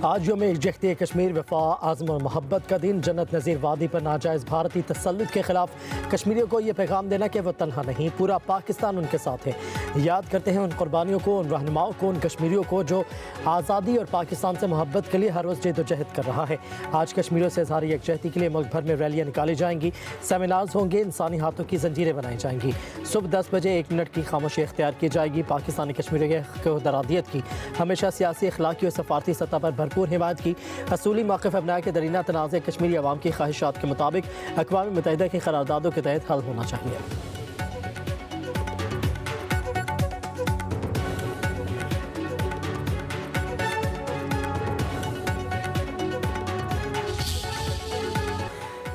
आज योम यकजहती कश्मीर वफा आज़म और मोहब्बत का दिन। जन्नत नज़ीर वादी पर नाजायज़ भारतीय तसल्लुत के खिलाफ कश्मीरियों को ये पैगाम देना कि वह तनहा नहीं, पूरा पाकिस्तान उनके साथ है। याद करते हैं उन कुर्बानियों को, उन रहनुमाओं को, उन कश्मीरियों को जो आज़ादी और पाकिस्तान से मोहब्बत के लिए हर रोज़ जद्दोजहद कर रहा है। आज कश्मीरियों से इज़हार यकजहती के लिए मुल्क भर में रैलियाँ निकाली जाएंगी, सेमिनार्स होंगे, इंसानी हाथों की जंजीरें बनाई जाएंगी। सुबह 10 बजे 1 मिनट की खामोशी इख्तियार की जाएगी। पाकिस्तानी कश्मीरियों की दरादियत की हमेशा सियासी, अखलाकी और सफारती सतह पर भरपूर हिमायत की। असूली मौक़िफ़ अपनाया कि दरीना तनाज़े कश्मीरी अवाम की ख्वाहिशात के मुताबिक अक़वाम मुत्तहिदा की करारदादों के तहत हल होना चाहिए।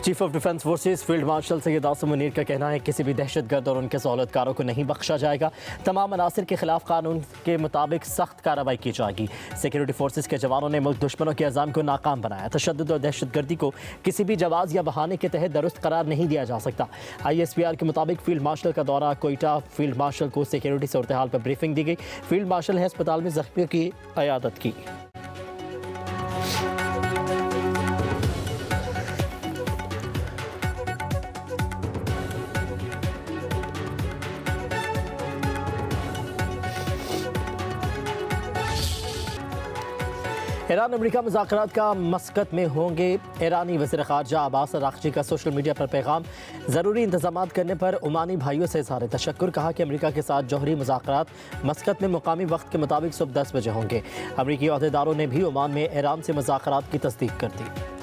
Chief of defence forces field marshal Syed Asim Munir का कहना है किसी भी दहशतगर्द और उनके सहूलतकारों को नहीं बख्शा जाएगा। तमाम अनासर के खिलाफ कानून के मुताबिक सख्त कार्रवाई की जाएगी। सिक्योरिटी फोर्सेस के जवानों ने मुल्क दुश्मनों के अज़ाम को नाकाम बनाया। तशद्दुद और दहशतगर्दी को किसी भी जवाज़ या बहाने के तहत दुरुस्त करार नहीं दिया जा सकता। ISPR के मुताबिक फील्ड मार्शल का दौरा कोयटा, फील्ड मार्शल को सिक्योरिटी सूरत हाल पर ब्रीफिंग दी गई। फील्ड मार्शल ने अस्पताल में जख्मियों की इयादत की। ईरान अमेरिका मुज़ाकरात का मस्कत में होंगे। ईरानी वज़ीर ख़ारजा अब्बास अराग़ची का सोशल मीडिया पर पैगाम। ज़रूरी इंतज़ामात करने पर ओमानी भाइयों से इज़हार तशक्कुर। कहा कि अमेरिका के साथ जौहरी मुज़ाकरात मस्कत में मुकामी वक्त के मुताबिक सुबह 10 बजे होंगे। अमेरिकी अहदेदारों ने भी ओमान में ईरान से मुज़ाकरात की तस्दीक कर दी।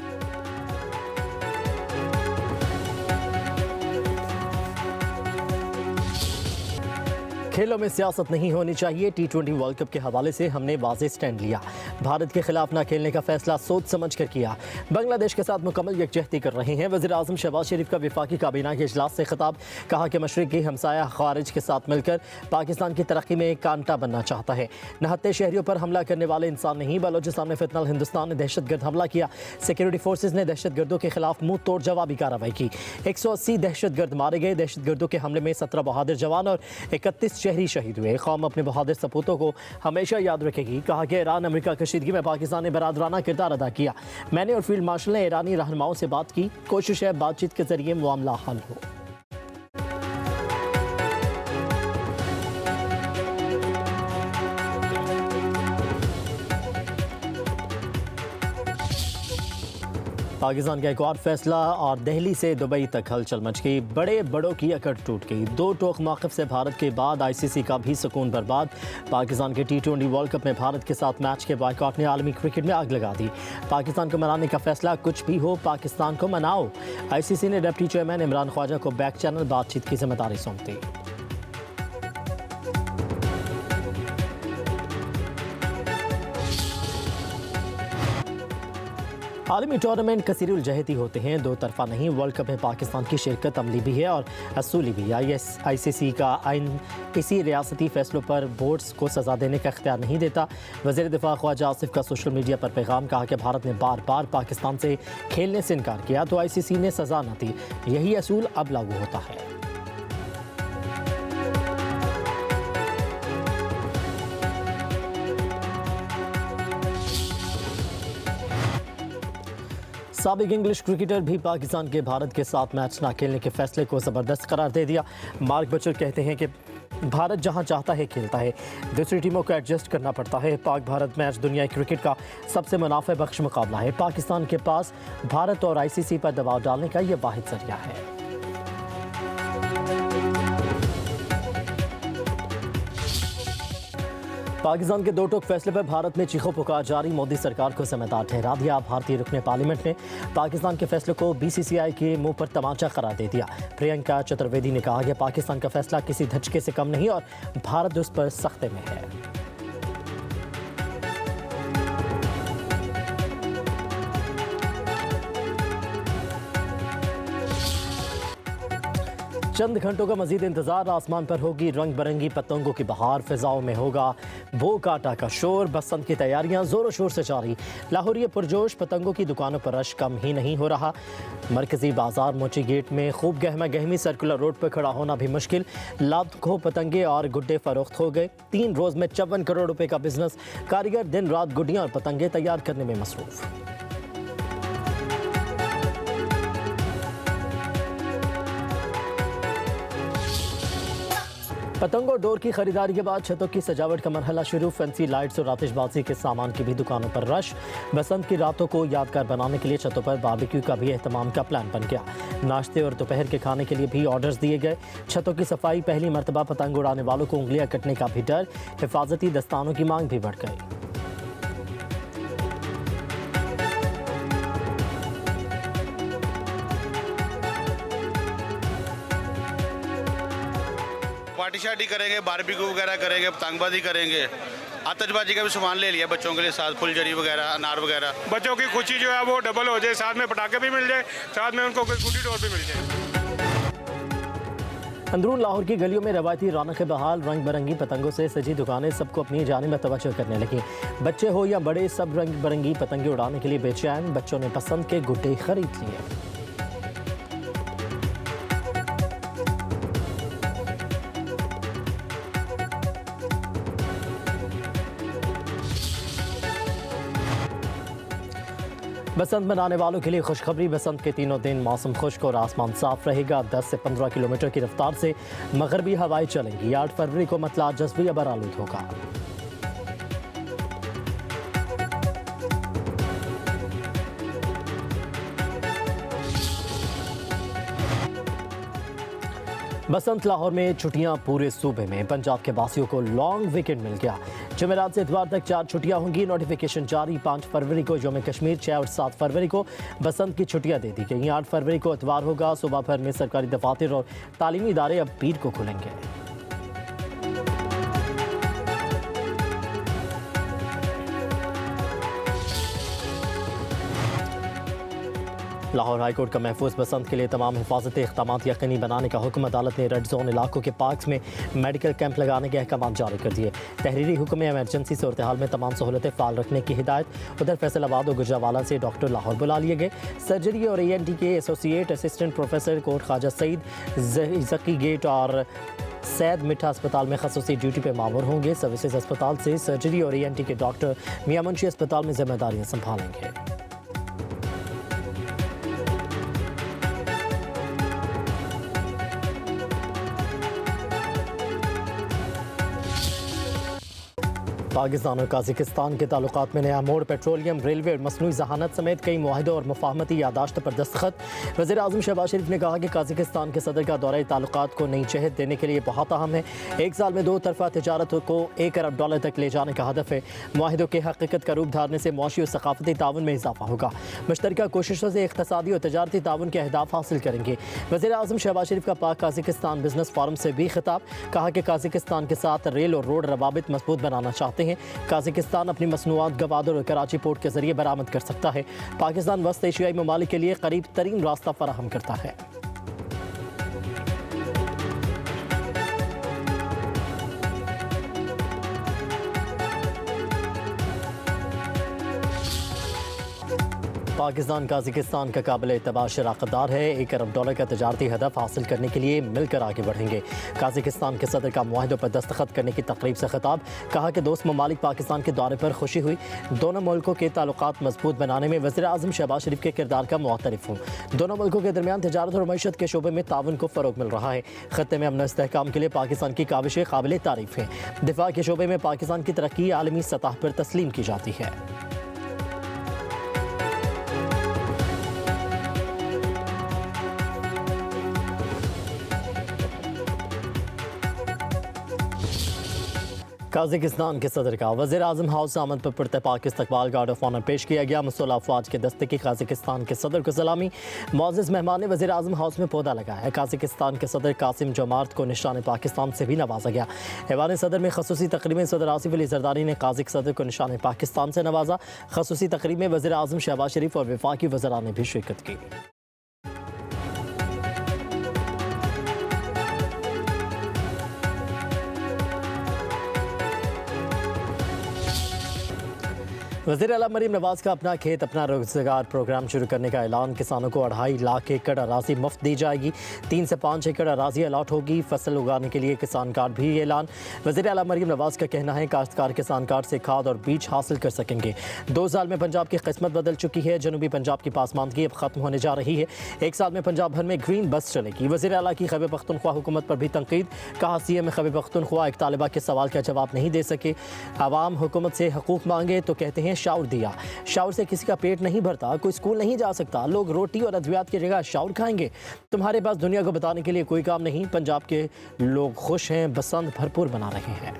खेलों में सियासत नहीं होनी चाहिए। T20 वर्ल्ड कप के हवाले से हमने वाज़ेह स्टैंड लिया। भारत के खिलाफ न खेलने का फैसला सोच समझ कर किया। बांग्लादेश के साथ मुकम्मल यकजहती कर रहे हैं। वज़ीर आज़म शहबाज शरीफ का वफाकी काबीना के इजलास से खिताब। कहा कि मशरिकी हमसाया ख़ारिज के साथ मिलकर पाकिस्तान की तरक्की में कांटा बनना चाहता है। नहत्ते शहरियों पर हमला करने वाले इंसान नहीं। बलोचिस्तान में फितनल हिंदुस्तान ने दहशतगर्द हमला किया। सिक्योरिटी फोर्सेज ने दहशतगर्दों के खिलाफ मुंह तोड़ जवाबी कार्रवाई की। 180 दहशतगर्द मारे गए। दहशतगर्दों के हमले में 17 बहादुर जवान और 31 शहरी शहीद हुए। कौम अपने बहादुर सपूतों को हमेशा याद रखेगी। कहा कि ईरान अमेरिका कशीदगी में पाकिस्तान ने बरादराना किरदार अदा किया। मैंने और फील्ड मार्शल ने ईरानी रहनुमाओं से बात की। कोशिश है बातचीत के जरिए मामला हल हो। पाकिस्तान का एक और फैसला और दिल्ली से दुबई तक हलचल मच गई। बड़े बड़ों की अकड़ टूट गई। 2 टोक मौक़िफ़ से भारत के बाद ICC का भी सुकून बर्बाद। पाकिस्तान के T20 वर्ल्ड कप में भारत के साथ मैच के बॉयकॉट ने आलमी क्रिकेट में आग लगा दी। पाकिस्तान को मनाने का फैसला, कुछ भी हो पाकिस्तान को मनाओ। ICC ने डिप्टी चेयरमैन इमरान ख्वाजा को बैक चैनल बातचीत की जिम्मेदारी सौंप दी। आलमी टूर्नामेंट कसीरुल जहती होते हैं, 2 तरफा नहीं। वर्ल्ड कप में पाकिस्तान की शिरकत अमली भी है और असूली भी। ICC का आइन किसी रियासती फैसलों पर बोर्ड्स को सज़ा देने का इख्तियार नहीं देता। वज़ीर दिफा ख्वाजा आसिफ का सोशल मीडिया पर पैगाम। कहा कि भारत ने बार बार पाकिस्तान से खेलने से इनकार किया तो ICC ने सज़ा न दी। यही असूल अब लागू होता है। साबिक इंग्लिश क्रिकेटर भी पाकिस्तान के भारत के साथ मैच ना खेलने के फैसले को ज़बरदस्त करार दे दिया। मार्क बचर कहते हैं कि भारत जहां चाहता है खेलता है, दूसरी टीमों को एडजस्ट करना पड़ता है। पाक भारत मैच दुनिया क्रिकेट का सबसे मुनाफे बख्श मुकाबला है। पाकिस्तान के पास भारत और ICC पर दबाव डालने का यह वाहिद जरिया है। पाकिस्तान के 2 टोक फैसले पर भारत में चीखों पुकार जारी। मोदी सरकार को जिम्मेदार ठहरा दिया। भारतीय रुकने पार्लियामेंट ने पाकिस्तान के फैसले को BCCI के मुंह पर तमाचा करार दे दिया। प्रियंका चतुर्वेदी ने कहा कि पाकिस्तान का फैसला किसी धचके से कम नहीं और भारत उस पर सख्ते में है। चंद घंटों का मजीद इंतजार, आसमान पर होगी रंग बिरंगी पतंगों की बहार, फिजाओं में होगा भो काटा का शोर। बसंत की तैयारियां जोरों शोर से जारी, लाहौरी पुरजोश पतंगों की दुकानों पर रश कम ही नहीं हो रहा। मरकजी बाजार मोची गेट में खूब गहमा गहमी, सर्कुलर रोड पर खड़ा होना भी मुश्किल। लाखों पतंगे और गुड्डे फरोख्त हो गए। 3 रोज में 54 करोड़ रुपए का बिजनेस। कारीगर दिन रात गुड्डियां और पतंगे तैयार करने में मसरूफ। पतंग और डोर की खरीदारी के बाद छतों की सजावट का मरहला शुरू। फैंसी लाइट्स और आतिशबाजी के सामान की भी दुकानों पर रश। बसंत की रातों को यादगार बनाने के लिए छतों पर बारबेक्यू का भी एहतमाम का प्लान बन गया। नाश्ते और दोपहर के खाने के लिए भी ऑर्डर्स दिए गए। छतों की सफाई, पहली मरतबा पतंग उड़ाने वालों को उंगलियां कटने का भी डर। हिफाजती दस्तानों की मांग भी बढ़ गई। पार्टी शार्टी करेंगे, बारबेक्यू वगैरह करेंगे, पतंगबाजी करेंगे। आतिशबाजी का भी सामान ले लिया बच्चों के लिए, साथ फुलझड़ी वगैरह, अनार वगैरह। बच्चों की खुशी जो है वो डबल हो जाए, साथ में पटाखे भी मिल जाए, साथ में उनको कोई गुड्डी डोर भी मिल जाए। अंदरून लाहौर की गलियों में रवायती रौनक बहाल, रंग बिरंगी पतंगों से सजी दुकानें सबको अपनी जानिब में तवज्जो करने लगी। बच्चे हो या बड़े, सब रंग बिरंगी पतंगे उड़ाने के लिए बेचैन। बच्चों ने पसंद के गुड्डे खरीद लिए। बसंत मनाने वालों के लिए खुशखबरी। बसंत के तीनों दिन मौसम खुश्क और आसमान साफ रहेगा। 10 से 15 किलोमीटर की रफ्तार से मगरबी हवाएं चलेंगी। 8 फरवरी को मतला जज़्बी अबर आलूद होगा। बसंत लाहौर में छुट्टियां पूरे सूबे में। पंजाब के बासियों को लॉन्ग वीकेंड मिल गया। जुमेरात से इतवार तक 4 छुट्टियां होंगी। नोटिफिकेशन जारी। 5 फरवरी को यौम कश्मीर, 6 और 7 फरवरी को बसंत की छुट्टियां दे दी गई। 8 फरवरी को इतवार होगा। सुबह भर में सरकारी दफातर और तालीमी इदारे अब पीर को खुलेंगे। लाहौर हाईकोर्ट का महफूज बसंत के लिए तमाम हिफाजती इक़दाम यकीनी बनाने का हुक्म। अदालत ने रेड जोन इलाकों के पार्क्स में मेडिकल कैंप लगाने के अहकाम जारी कर दिए। तहरीरी हुक्म में एमरजेंसी सूरत हाल में तमाम सहूलतें फ़ाल रखने की हिदायत। उधर फैसलाबाद और गुजरावाला से डॉक्टर लाहौर बुला लिए गए। सर्जरी और ENT के एसोसिएट असिस्टेंट प्रोफेसर कोर्ट ख्वाजा सईद जकी गेट और सैद मिठा अस्पताल में खसूसी ड्यूटी पर मामूर होंगे। सर्विसेज अस्पताल से सर्जरी और ENT के डॉक्टर मियां मुंशी अस्पताल में जिम्मेदारियाँ संभालेंगे। पाकिस्तान और काज़िकिस्तान के ताल्लुकात में नया मोड़। पेट्रोलियम, रेलवे और मसनूई जहानत समेत कई मुआहदों और मुफाहमती यादाश्त पर दस्तखत। वज़ीर आज़म शहबाज शरीफ ने कहा कि काज़िकिस्तान के सदर का दौरा ताल्लुकात को नई जहत देने के लिए बहुत अहम है। 1 साल में 2 तरफा तजारत को $1 अरब तक ले जाने का हदफ है। मुआहदों के हकीकत का रूप धारने से मुआशी और सकाफती ताउन में इजाफा होगा। मुश्तरका कोशिशों से इक़्तिसादी और तजारती ताउन के अहदाफ हासिल करेंगे। वज़ीर आज़म शहबाज शरीफ का पाक काज़िकिस्तान बिजनेस फोरम से भी खिताब। कहा कि काज़िकिस्तान के साथ रेल और रोड रवाबित मजबूत बनाना चाहते हैं। काज़िकिस्तान अपनी मसनूआत गवादर और कराची पोर्ट के जरिए बरामद कर सकता है। पाकिस्तान वस्त एशियाई ममालिक के लिए करीब तरीन रास्ता फराहम करता है। पाकिस्तान काज़िकिस्तान का काबिल एतबार शराकतदार है। $1 अरब का तजारती हदफ हासिल करने के लिए मिलकर आगे बढ़ेंगे। काज़िकिस्तान के सदर का मुआहदों पर दस्तखत करने की तकरीब से खिताब। कहा कि दोस्त ममालिक पाकिस्तान के दौरे पर खुशी हुई। दोनों मुल्कों के ताल्लुकात मजबूत बनाने में वज़ीर आज़म शहबाज शरीफ के किरदार का मुअतरिफ हूँ। दोनों मुल्कों के दरमियान तजारत और मईशत के शोबे में ताउन को फ़रोग मिल रहा है। खत्ते में अमन इस्तेहकाम के लिए पाकिस्तान की काविशें काबिल तारीफ़ हैं। दिफा के शोबे में पाकिस्तान की तरक्की आलमी सतह पर तस्लीम की जाती है। काज़िकिस्तान के सदर का वज़ीर आज़म हाउस आमद पर पुरतपाक इस्तकबाल, गार्ड ऑफ ऑनर पेश किया गया। मुसल्लह अफवाज के दस्ते की काज़िकिस्तान के सदर को सलामी। मुअज़्ज़ज़ मेहमान ने वज़ीर आज़म हाउस में पौधा लगाया। काज़िकिस्तान के सदर कासिम जोमार्त को निशान पाकिस्तान से भी नवाजा गया। ऐवान सदर में खसूसी तकरीब में सदर आसिफ अली जरदारी ने काज़िक सदर को निशान पाकिस्तान से नवाजा। खसूसी तकरीब में वज़ीर आज़म शहबाज शरीफ और वफाकी वज़रा ने भी शिरकत की। वज़ीर आला मरीम नवाज का अपना खेत अपना रोजगार प्रोग्राम शुरू करने का ऐलान। किसानों को 2.5 लाख एकड़ अराजी मुफ्त दी जाएगी। 3 से 5 एकड़ अराजी अलाट होगी। फसल उगाने के लिए किसान कार्ड भी ऐलान। वज़ीर आला मरीम नवाज का कहना है काश्तकार किसान कार्ड से खाद और बीज हासिल कर सकेंगे। 2 साल में पंजाब की किस्मत बदल चुकी है। जनूबी पंजाब की पासमानदगी अब खत्म होने जा रही है। 1 साल में पंजाब भर में ग्रीन बस चलेगी। वज़ीर आला की खैबर पख्तूनख्वा हुकूमत पर भी तनकीद। कहा CM खैबर पख्तूनख्वा एक तालिबा के सवाल का जवाब नहीं दे सके। आवाम हुकूमत से हकूक़ मांगे तो कहते हैं शाउर दिया। शाउर से किसी का पेट नहीं भरता, कोई स्कूल नहीं जा सकता। लोग रोटी और अद्वियात की जगह शाउर खाएंगे। तुम्हारे पास दुनिया को बताने के लिए कोई काम नहीं। पंजाब के लोग खुश हैं, बसंत भरपूर मना रहे हैं।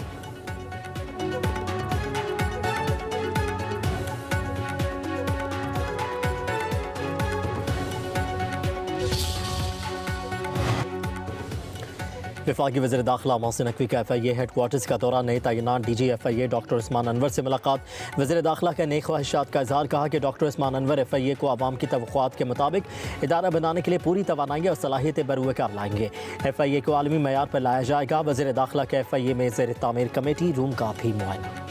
वफाकी वज़ीर दाखिला मोहसिन नकवी का FIA हेडक्वार्टर्स का दौरा। नए तैनात DG FIA doctor Usman Anwar से मुलाकात। वज़ीर दाखिला का नई ख्वाहिशात का इजहार। कहा कि डॉक्टर उस्मान अनवर FIA को आवाम की तवक्कुआत के मुताबिक इदारा बनाने के लिए पूरी तवानाई और सलाहियतें बरूकार लाएंगे। FIA को आलमी मयार पर लाया जाएगा। वज़ीर दाखिला के FIA में ज़ेर तामीर कमेटी रूम का भी मुआयना।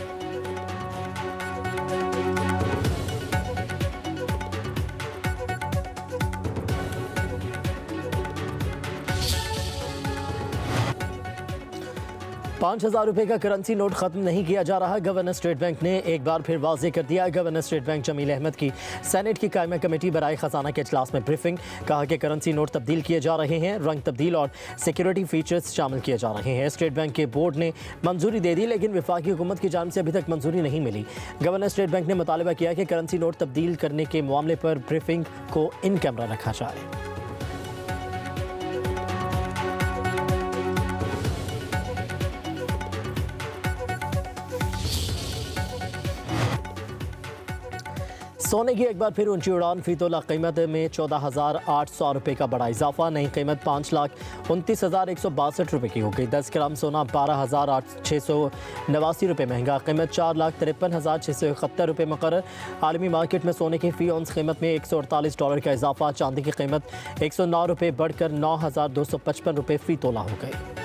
₹5000 का करेंसी नोट खत्म नहीं किया जा रहा। गवर्नर स्टेट बैंक ने एक बार फिर वाज़ेह कर दिया। Governor state bank Jamil Ahmad की सेनेट की कायमा कमेटी बराए खजाना के इजलास में ब्रीफिंग। कहा कि करेंसी नोट तब्दील किए जा रहे हैं, रंग तब्दील और सिक्योरिटी फीचर्स शामिल किए जा रहे हैं। स्टेट बैंक के बोर्ड ने मंजूरी दे दी, लेकिन वफाकी हुकूमत की जानिब से अभी तक मंजूरी नहीं मिली। गवर्नर स्टेट बैंक ने मुतालबा किया कि करेंसी नोट तब्दील करने के मामले पर ब्रीफिंग को इन कैमरा रखा जाए। सोने की एक बार फिर ऊंची उड़ान। फी तोला कीमत में 14,800 रुपये का बड़ा इजाफा। नई कीमत 5,29,162 रुपये की हो गई। 10 ग्राम सोना 12,689 रुपये महंगा। कीमत $4,53,671 रुपये मुकर्रर। आलमी मार्केट में सोने की फ़ी औंस कीमत में $148 का इजाफा। चांदी की कीमत 109 रुपये बढ़कर 9,255 रुपये फ़ी तोला हो गई।